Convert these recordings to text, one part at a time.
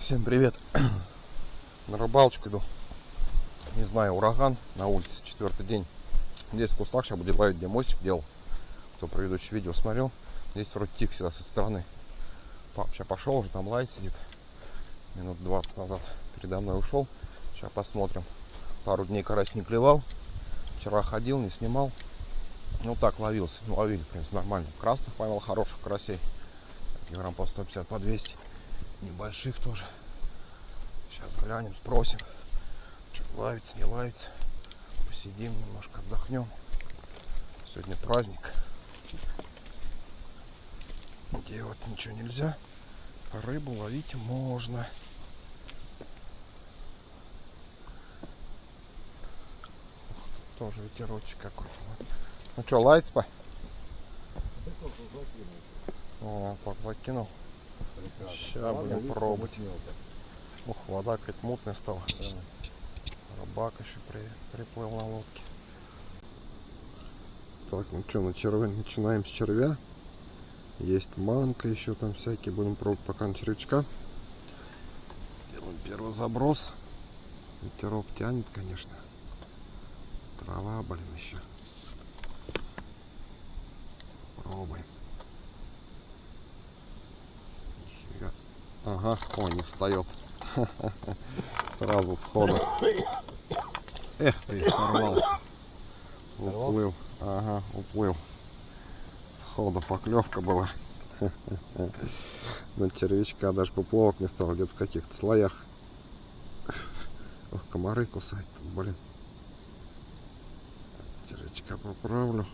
Всем привет. На рыбалочку иду. Не знаю, ураган на улице, 4-й день. Здесь в кустах сейчас будет ловить, где мостик делал. Кто предыдущее видео смотрел. Здесь вроде тихо всегда с этой стороны. Пап сейчас пошел, уже там ловить сидит. Минут 20 назад передо мной ушел. Сейчас посмотрим. Пару дней карась не клевал. Вчера ходил, не снимал. Ну так ловился. Ну, ловили, в принципе, нормально. Красных поймал, хороших карасей. Килограмм по 150, по 200. Небольших тоже. Сейчас глянем, спросим, что ловится, не ловится. Посидим немножко, отдохнем. Сегодня праздник. Делать ничего нельзя. А рыбу ловить можно. Тоже ветерочек какой-то. Ну что, ловится, па? О, пап закинул. Сейчас будем пробовать. Ух, вода какая-то мутная стала. Рыбак еще приплыл на лодке. Так, ну что, начинаем с червя. Есть манка еще там всякие. Будем пробовать пока на червячка. Делаем первый заброс. Ветерок тянет, конечно. Трава, блин, еще. Пробуем. Нифига. Ага, о, не встает. Сразу сходу. Эх, ты, порвался. Уплыл. Ага, уплыл. Сходу поклевка была. На червячка даже поплавок не стал, где-то в каких-то слоях. Ох, комары кусают, блин. Червячка поправлю.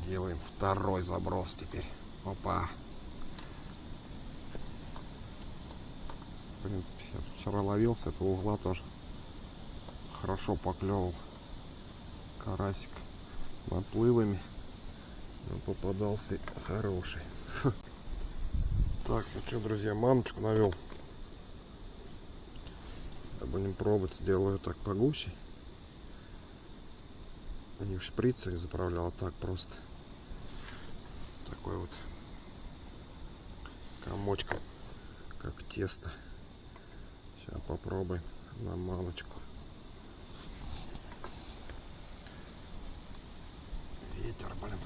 Делаем второй заброс теперь. Опа. В принципе, я вчера ловил с этого угла тоже. Хорошо поклевал карасик наплывами. Но попадался хороший. Так, ну что, друзья, мамочку навел. Будем пробовать. Сделаю так погуще. Не в шприце заправлял, а так просто. Такой вот комочком, как тесто. Сейчас попробуем на маночку. Ветер, блин.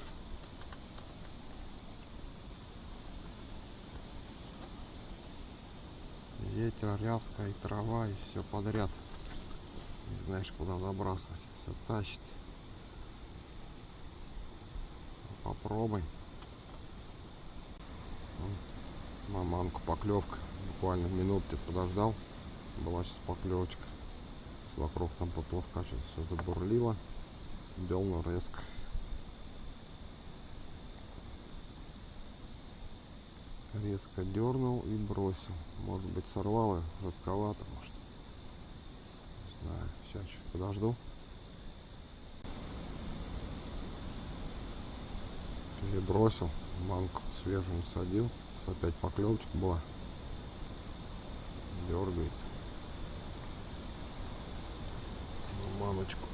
Ветер, ряска и трава, и все подряд. Не знаешь, куда забрасывать. Все тащит. Попробуем. На манку поклевка. Буквально минут подождал. Была сейчас поклевочка. Вокруг там поплавка сейчас все забурлило. Дёрнул резко. Резко дернул и бросил. Может быть, сорвало, жидковато, может. Не знаю. Сейчас чуть подожду. Перебросил. Манку свежую насадил. Опять поклевочка была. Дергает. На маночку.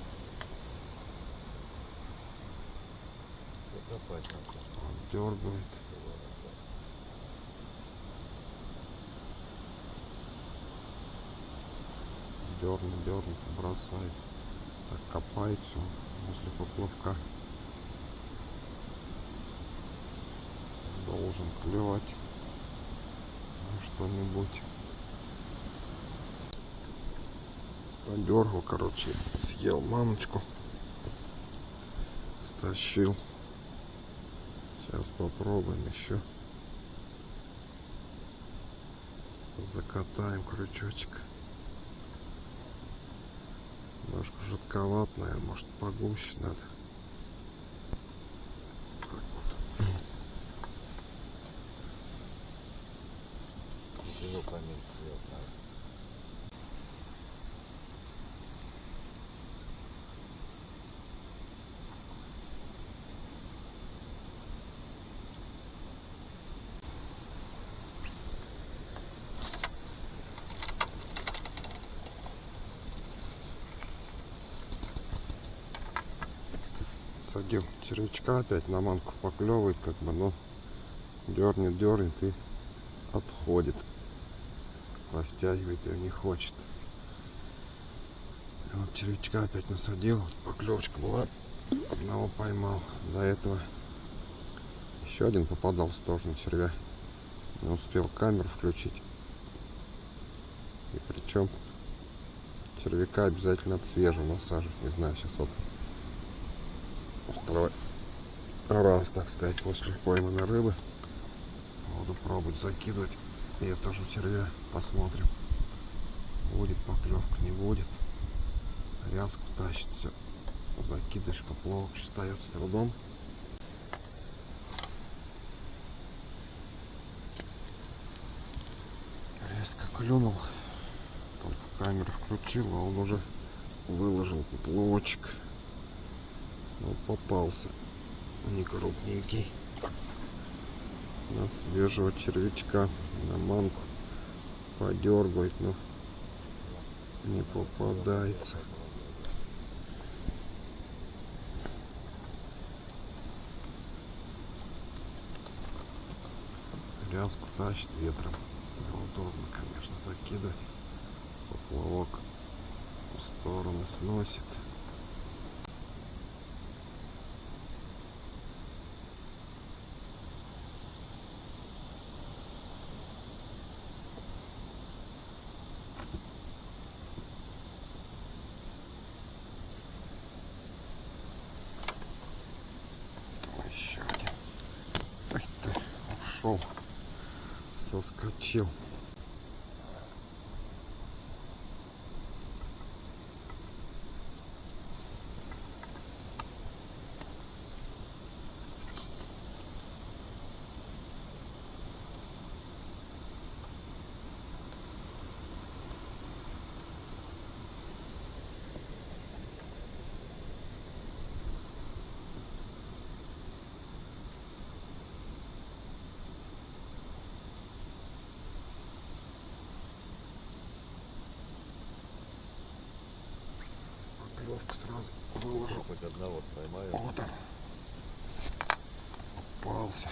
Дергает. Дернет, бросает. Так копает все возле поплавка. Должен клевать на что-нибудь. Подергал, короче, съел мамочку. Стащил. Сейчас попробуем еще. Закатаем крючочек. Немножко жидковат, наверное, может погуще надо. Садил червячка, опять на манку поклевывает, как бы, но дернет и отходит. Растягивать ее не хочет. И вот червячка опять насадил. Поклевочка была. Одного поймал. До этого еще один попадался тоже на червя. Не успел камеру включить. И причем червяка обязательно от свежего насаживать. Не знаю, сейчас вот второй раз, так сказать, после пойманной рыбы буду пробовать закидывать и это же червя. Посмотрим, будет поклевка, не будет. Рязку тащит, все. Закидываешь, поплавок остается с трудом. Резко клюнул. Только камеру включил, а он уже выложил поплавочек. Вот попался. Не крупненький. На свежего червячка. На манку подергивает, но не попадается. Рязку тащит ветром. Неудобно, конечно, закидывать. Поплавок в сторону сносит. Еще один. Ай ты, ушел. Соскочил. Сразу выложил. Хоть одного поймаю. Вот он. Попался.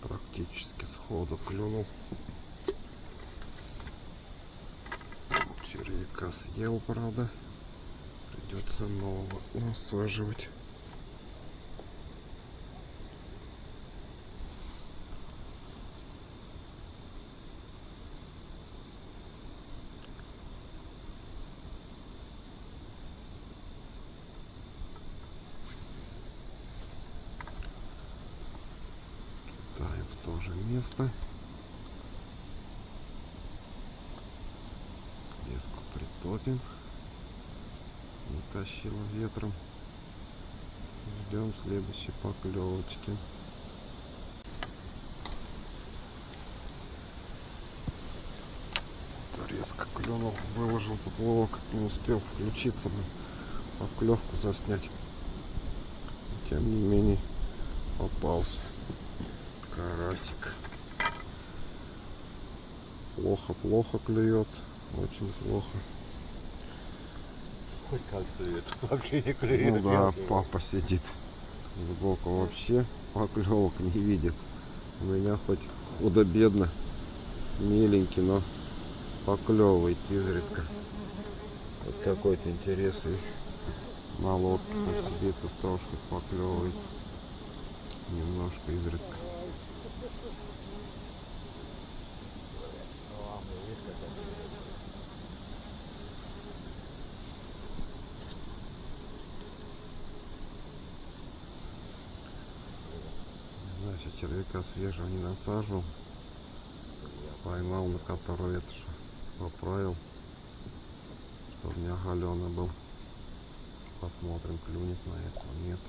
Практически сходу клюнул. Червяка съел, правда. Придется нового насаживать. В то же место. Леску притопим. Не тащило ветром. Ждем следующей поклевочки. Резко клюнул, выложил поплавок, не успел включиться, поклевку заснять. Тем не менее попался карасик. Плохо клюет, очень плохо. Хоть как клюет, вообще не клюет. Ну да, папа сидит сбоку, вообще поклевок не видит. У меня хоть худо-бедно, миленький, но поклевывает изредка. Вот такой-то интересный. На лодке тут сидит, тут тоже поклевывает. Немножко изредка. Значит, червяка свежего не насаживал. Поймал, на который это же поправил, чтобы не оголенный был. Посмотрим, клюнет на это, нет.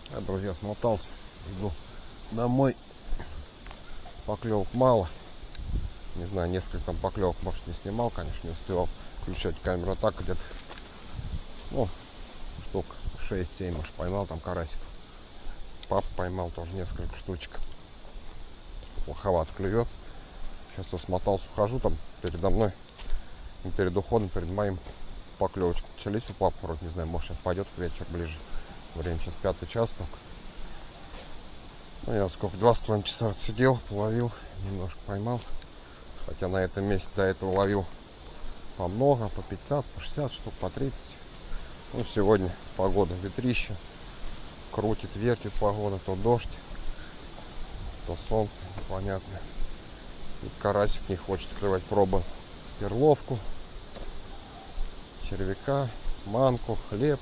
Я, друзья, смотался, иду домой. Поклевок мало. Не знаю, несколько там поклевок, может, не снимал, конечно, не успевал включать камеру. А так где-то, ну, штук 6-7, может, поймал там карасиков. Папа поймал тоже несколько штучек. Плоховато клюет. Сейчас я смотался, ухожу, там передо мной, перед уходом, перед моим поклевочки начались у папы. Вроде не знаю, может, сейчас пойдет к вечер ближе. Время сейчас 5 час только. Ну, я сколько, 2,5 часа отсидел, половил, немножко поймал. Хотя на этом месте до этого ловил по много, по 50, по 60 штук, по 30. Ну, сегодня погода ветрище. Крутит, вертит погода, то дождь, то солнце, непонятно. И карасик не хочет клевать. Пробовал перловку, червяка, манку, хлеб.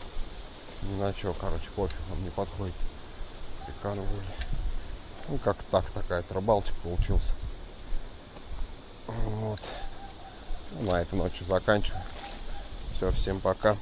Ни на что, короче, кофе нам не подходит. Приканывали. Ну, как так, такая рыбалочка получился. Вот. Ну, на этой ночью заканчиваю. Все, всем пока.